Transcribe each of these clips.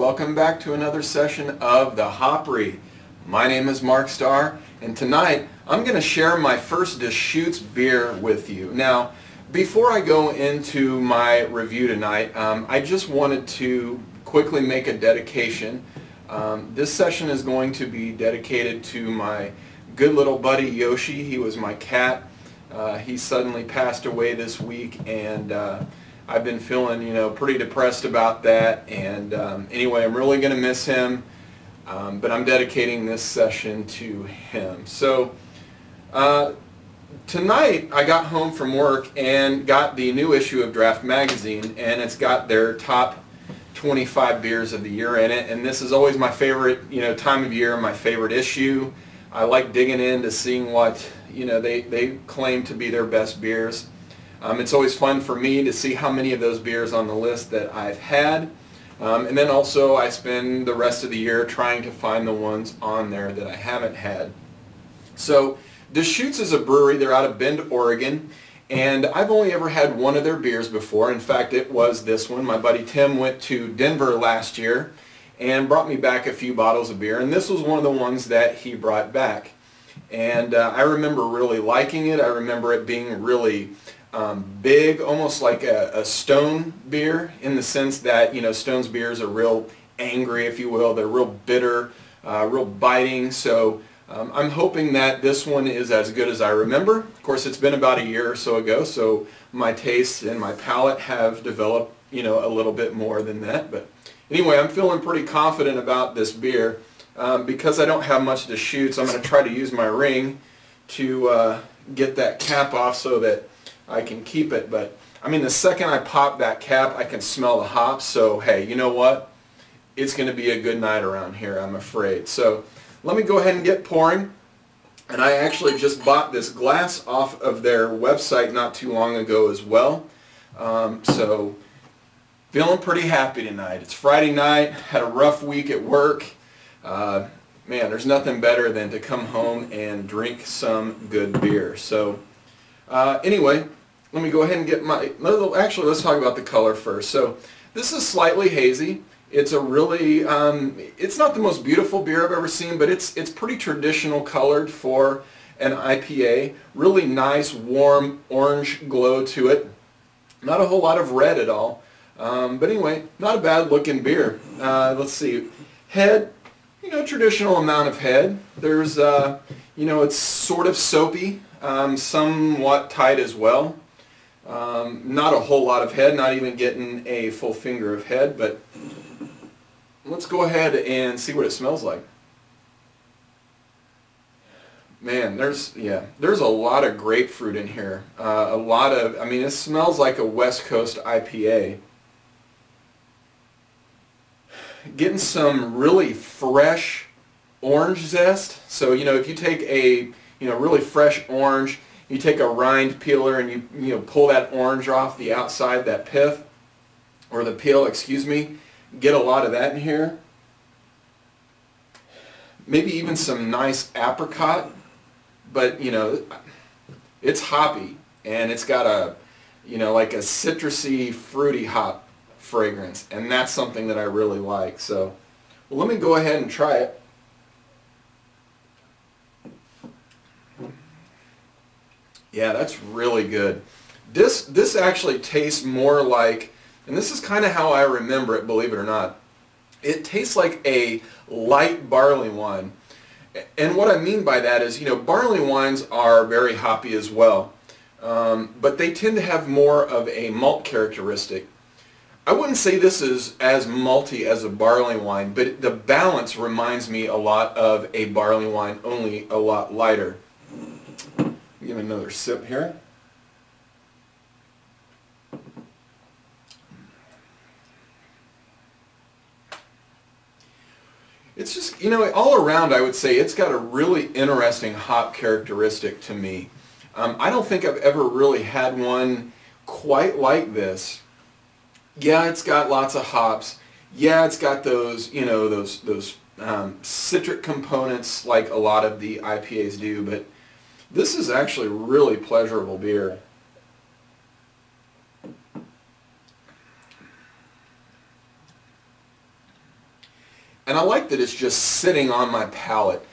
welcome back to another session of the Hopry. My name is Mark Starr, and tonight I'm going to share my first Deschutes beer with you. Now, before I go into my review tonight, I just wanted to quickly make a dedication. This session is going to be dedicated to my good little buddy Yoshi. He was my cat. He suddenly passed away this week, and I've been feeling, pretty depressed about that. And anyway, I'm really going to miss him, but I'm dedicating this session to him. So tonight I got home from work and got the new issue of Draft Magazine, and it's got their top 25 beers of the year in it. And this is always my favorite, time of year, my favorite issue. I like digging into seeing what, they claim to be their best beers. It's always fun for me to see how many of those beers on the list that I've had. And then also I spend the rest of the year trying to find the ones on there that I haven't had. So Deschutes is a brewery. They're out of Bend, Oregon. And I've only ever had one of their beers before. In fact, it was this one. My buddy Tim went to Denver last year and brought me back a few bottles of beer. And this was one of the ones that he brought back. And I remember really liking it. I remember it being really big, almost like a Stone beer, in the sense that, Stone's beers are real angry, if you will. They're real bitter, real biting. So I'm hoping that this one is as good as I remember. Of course, it's been about a year or so ago, so my taste and my palate have developed, a little bit more than that. But anyway, I'm feeling pretty confident about this beer. Because I don't have much Deschutes, I'm going to try to use my ring to get that cap off so that I can keep it. But I mean, the second I pop that cap, I can smell the hops. So hey, you know what? It's going to be a good night around here, I'm afraid. So let me go ahead and get pouring. And I actually just bought this glass off of their website not too long ago as well. So feeling pretty happy tonight. It's Friday night, had a rough week at work. Man, there's nothing better than to come home and drink some good beer. So anyway, let me go ahead and get my, actually let's talk about the color first. So this is slightly hazy. It's a really, it's not the most beautiful beer I've ever seen, but it's pretty traditional colored for an IPA. Really nice, warm orange glow to it. Not a whole lot of red at all. But anyway, not a bad looking beer. Let's see. Head, traditional amount of head. There's, it's sort of soapy, somewhat tight as well. Not a whole lot of head, not even getting a full finger of head, but let's go ahead and see what it smells like. Man, there's a lot of grapefruit in here. It smells like a West Coast IPA. Getting some really fresh orange zest. So, if you take a, really fresh orange, you take a rind peeler and you pull that orange off the outside, that pith, or the peel, excuse me, get a lot of that in here. Maybe even some nice apricot, but, it's hoppy, and it's got a, like a citrusy, fruity hop fragrance, and that's something that I really like. So let me go ahead and try it. Yeah, that's really good. This actually tastes more like, and this is kind of how I remember it, believe it or not, it tastes like a light barley wine. And what I mean by that is, barley wines are very hoppy as well, but they tend to have more of a malt characteristic. I wouldn't say this is as malty as a barley wine, but the balance reminds me a lot of a barley wine, only a lot lighter. Give another sip here. It's just, all around I would say it's got a really interesting hop characteristic to me. I don't think I've ever really had one quite like this. Yeah, it's got lots of hops. Yeah, it's got those, those citric components like a lot of the IPAs do, but this is actually really pleasurable beer. and I like that it's just sitting on my palate.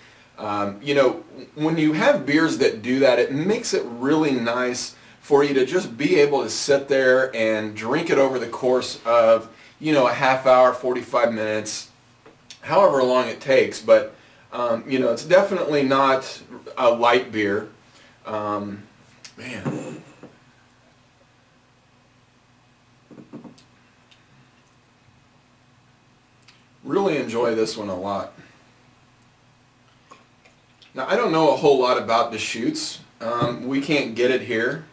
You know, when you have beers that do that, it makes it really nice for you to just be able to sit there and drink it over the course of, you know, a half hour, 45 minutes, however long it takes. But, you know, it's definitely not a light beer. Man. Really enjoy this one a lot. Now, I don't know a whole lot about Deschutes. We can't get it here.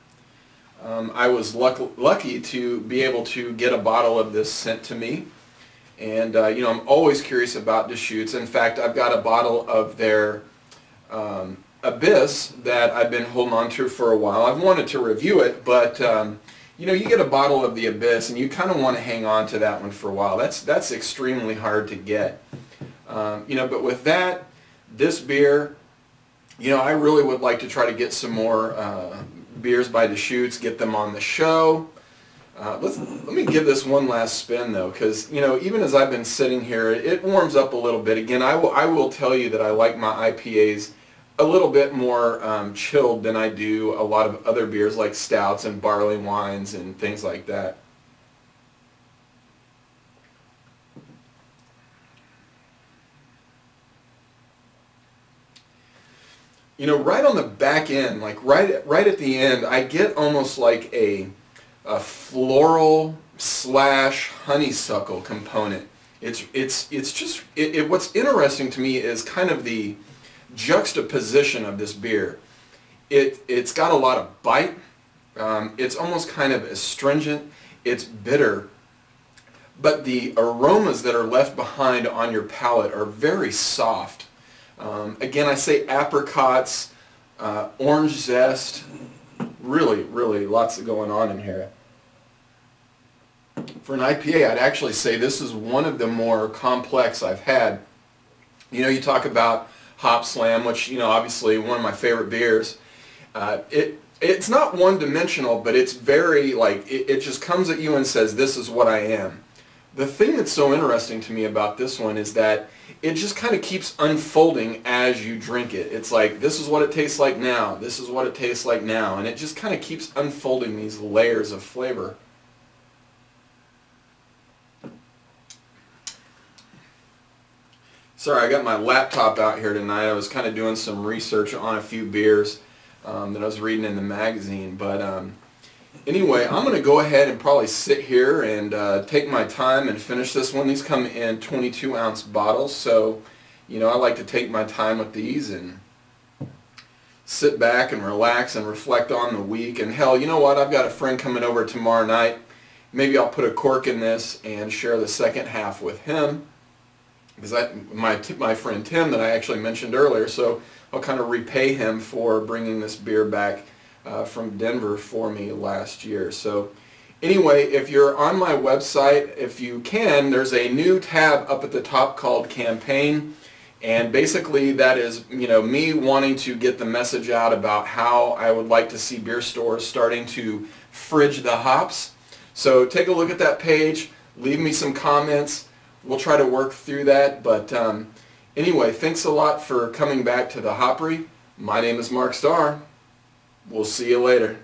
I was lucky to be able to get a bottle of this sent to me. And, you know, I'm always curious about Deschutes. In fact, I've got a bottle of their Abyss that I've been holding on to for a while. I've wanted to review it, but, you know, you get a bottle of the Abyss and you kind of want to hang on to that one for a while. That's extremely hard to get. You know, but with that, this beer, you know, I really would like to try to get some more beers by Deschutes, get them on the show. Let me give this one last spin though, because, you know, even as I've been sitting here, it warms up a little bit. Again, I will tell you that I like my IPAs a little bit more chilled than I do a lot of other beers like stouts and barley wines and things like that. You know, right on the back end, like right at the end, I get almost like a floral slash honeysuckle component. It's just what's interesting to me is kind of the juxtaposition of this beer. It's got a lot of bite. It's almost kind of astringent. It's bitter, but the aromas that are left behind on your palate are very soft. Again, I say apricots, orange zest, really lots going on in here. For an IPA, I'd actually say this is one of the more complex I've had. You know, you talk about Hop Slam, which, you know, obviously one of my favorite beers. It's not one-dimensional, but it's very, like, it just comes at you and says, this is what I am. The thing that's so interesting to me about this one is that it just kind of keeps unfolding as you drink it. It's like, this is what it tastes like now, this is what it tastes like now, and it just kind of keeps unfolding these layers of flavor. Sorry, I got my laptop out here tonight. I was kind of doing some research on a few beers that I was reading in the magazine, but anyway, I'm going to go ahead and probably sit here and take my time and finish this one. These come in 22-ounce bottles, so, you know, I like to take my time with these and sit back and relax and reflect on the week. And hell, you know what? I've got a friend coming over tomorrow night. Maybe I'll put a cork in this and share the second half with him, because my friend Tim that I actually mentioned earlier, so I'll kind of repay him for bringing this beer back from Denver for me last year. So anyway, if you're on my website, if you can, there's a new tab up at the top called Campaign, and basically that is, you know, me wanting to get the message out about how I would like to see beer stores starting to fridge the hops. So take a look at that page, leave me some comments, we'll try to work through that. But anyway, thanks a lot for coming back to the Hopry. My name is Mark Starr. We'll see you later.